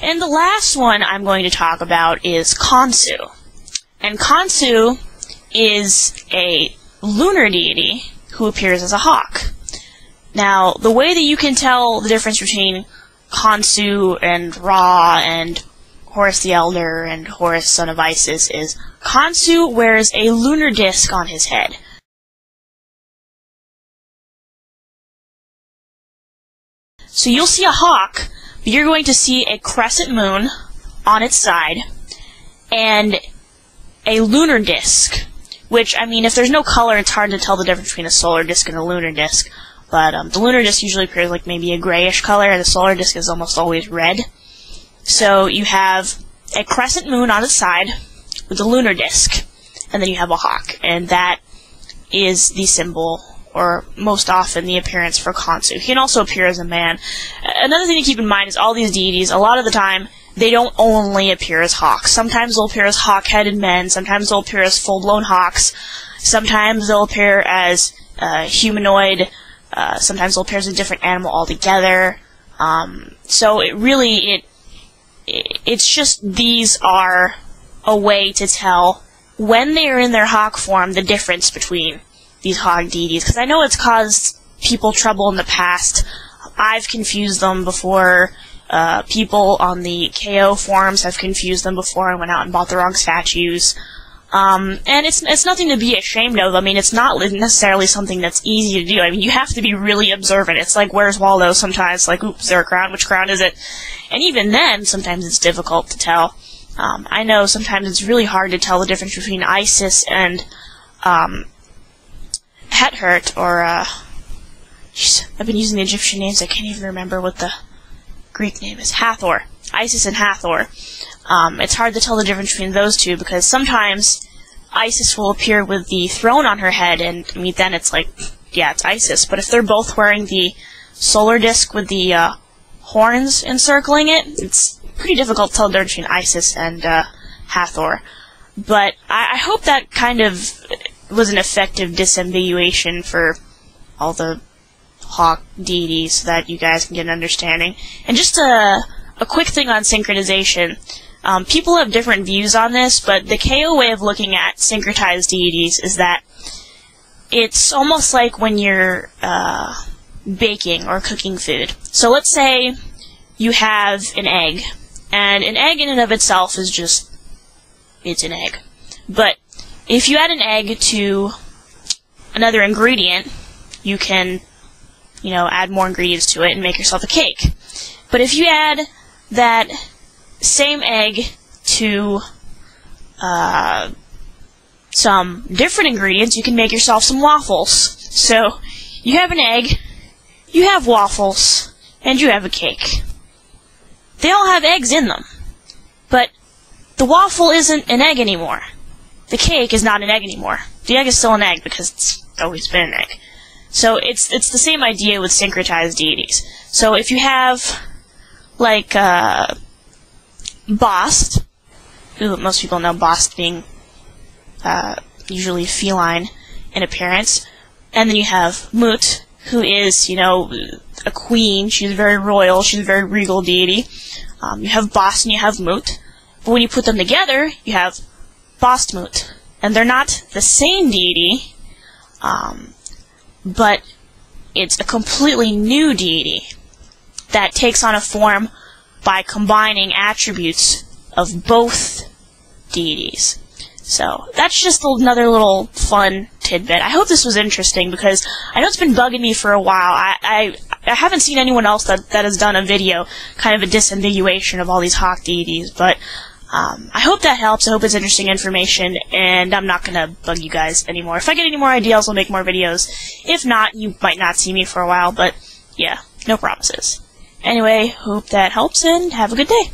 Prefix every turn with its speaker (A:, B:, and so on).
A: And the last one I'm going to talk about is Khonsu. And Khonsu is a lunar deity who appears as a hawk. Now, the way that you can tell the difference between Khonsu and Ra and Horus the Elder and Horus, son of Isis, is Khonsu wears a lunar disc on his head. So you'll see a hawk, but you're going to see a crescent moon on its side and a lunar disc, which, I mean, if there's no color, it's hard to tell the difference between a solar disc and a lunar disc. But the lunar disc usually appears like maybe a grayish color, and the solar disc is almost always red. So you have a crescent moon on its side with a lunar disc, and then you have a hawk, and that is the symbol, or most often the appearance for Khonsu. He can also appear as a man. Another thing to keep in mind is all these deities, a lot of the time, they don't only appear as hawks. Sometimes they'll appear as hawk-headed men, sometimes they'll appear as full-blown hawks, sometimes they'll appear as humanoid, sometimes they'll appear as a different animal altogether. So it's just these are a way to tell when they are in their hawk form the difference between these hawk deities. Because I know it's caused people trouble in the past. I've confused them before. People on the KO forums have confused them before and went out and bought the wrong statues. And it's nothing to be ashamed of. I mean, it's not necessarily something that's easy to do. I mean, you have to be really observant. It's like, where's Waldo sometimes? Like, oops, is there a crown? Which crown is it? And even then, sometimes it's difficult to tell. I know sometimes it's really hard to tell the difference between Isis and, Het-Hert, or, I've been using the Egyptian names, I can't even remember what the Greek name is. Hathor. Isis and Hathor. It's hard to tell the difference between those two, because sometimes Isis will appear with the throne on her head, and I mean, then it's like, yeah, it's Isis. But if they're both wearing the solar disc with the horns encircling it, it's pretty difficult to tell the difference between Isis and Hathor. But I hope that kind of was an effective disambiguation for all the hawk deities, so that you guys can get an understanding. And just a quick thing on syncretization. People have different views on this, but the KO way of looking at syncretized deities is that it's almost like when you're baking or cooking food. So let's say you have an egg, and an egg in and of itself is just, it's an egg. But if you add an egg to another ingredient, you can, you know, add more ingredients to it and make yourself a cake. But if you add that same egg to some different ingredients, you can make yourself some waffles. So you have an egg, you have waffles, and you have a cake. They all have eggs in them, but the waffle isn't an egg anymore. The cake is not an egg anymore. The egg is still an egg because it's always been an egg. So it's the same idea with syncretized deities. So if you have, like, Bast, who most people know Bast being usually feline in appearance, and then you have Mut, who is, you know, a queen. She's very royal. She's a very regal deity. You have Bast and you have Mut, but when you put them together, you have Bast-Mut, and they're not the same deity, but it's a completely new deity that takes on a form by combining attributes of both deities. So that's just another little fun tidbit. I hope this was interesting, because I know it's been bugging me for a while. I haven't seen anyone else that has done a video, kind of a disambiguation of all these hawk deities, but I hope that helps. I hope it's interesting information, and I'm not going to bug you guys anymore. If I get any more ideas, I'll make more videos. If not, you might not see me for a while, but yeah, no promises. Anyway, hope that helps, and have a good day.